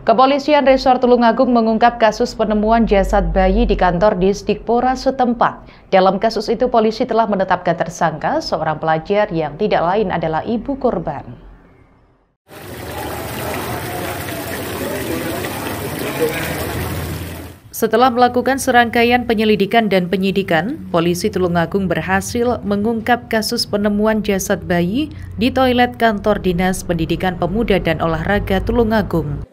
Kepolisian Resort Tulungagung mengungkap kasus penemuan jasad bayi di kantor Disdikpora setempat. Dalam kasus itu, polisi telah menetapkan tersangka seorang pelajar yang tidak lain adalah ibu korban. Setelah melakukan serangkaian penyelidikan dan penyidikan, polisi Tulungagung berhasil mengungkap kasus penemuan jasad bayi di toilet kantor Dinas Pendidikan Pemuda dan Olahraga Tulungagung.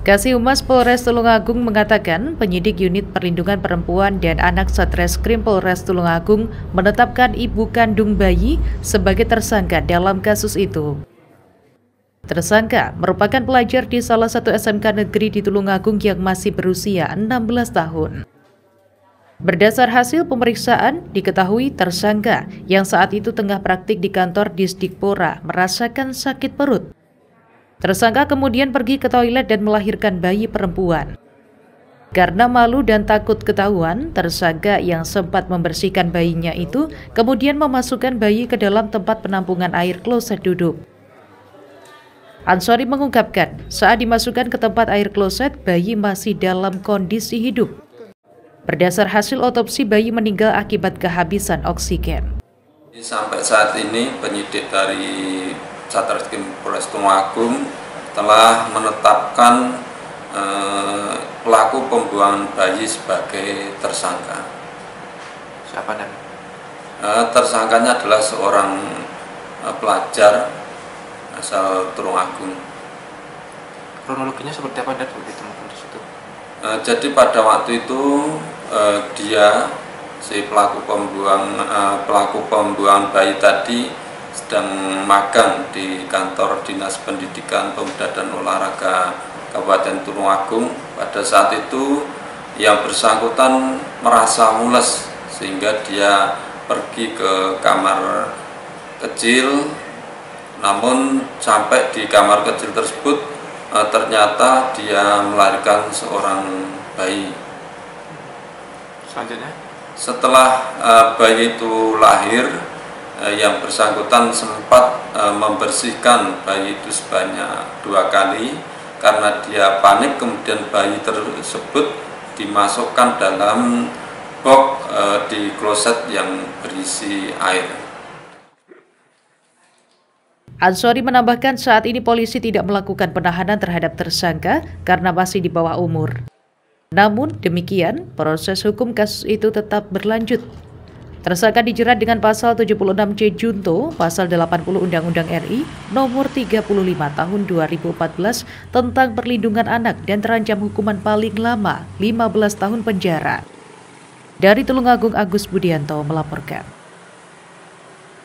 Kasih Humas Polres Tulungagung mengatakan penyidik unit perlindungan perempuan dan anak Satreskrim Polres Tulungagung menetapkan ibu kandung bayi sebagai tersangka dalam kasus itu. Tersangka merupakan pelajar di salah satu SMK negeri di Tulungagung yang masih berusia 16 tahun. Berdasar hasil pemeriksaan, diketahui tersangka yang saat itu tengah praktik di kantor Disdikpora merasakan sakit perut. Tersangka kemudian pergi ke toilet dan melahirkan bayi perempuan. Karena malu dan takut ketahuan, tersangka yang sempat membersihkan bayinya itu kemudian memasukkan bayi ke dalam tempat penampungan air kloset duduk. Ansori mengungkapkan, saat dimasukkan ke tempat air kloset, bayi masih dalam kondisi hidup. Berdasar hasil otopsi, bayi meninggal akibat kehabisan oksigen. Sampai saat ini penyidik dari Satreskrim Polres Tulungagung telah menetapkan pelaku pembuangan bayi sebagai tersangka. Siapa dan? Tersangkanya adalah seorang pelajar asal Tulungagung. Kronologinya seperti apa dan ditemukan di situ? Jadi pada waktu itu dia si pelaku pembuangan bayi tadi sedang magang di kantor Dinas Pendidikan Pemuda dan Olahraga Kabupaten Tulungagung. Pada saat itu yang bersangkutan merasa mules sehingga dia pergi ke kamar kecil. Namun sampai di kamar kecil tersebut ternyata dia melahirkan seorang bayi. Selanjutnya? Setelah bayi itu lahir, yang bersangkutan sempat membersihkan bayi itu sebanyak 2 kali. Karena dia panik, kemudian bayi tersebut dimasukkan dalam box di kloset yang berisi air. Ansori menambahkan saat ini polisi tidak melakukan penahanan terhadap tersangka karena masih di bawah umur. Namun demikian, proses hukum kasus itu tetap berlanjut. Tersangka dijerat dengan pasal 76C Junto, pasal 80 Undang-Undang RI nomor 35 tahun 2014 tentang perlindungan anak dan terancam hukuman paling lama 15 tahun penjara. Dari Tulungagung, Agus Budianto melaporkan.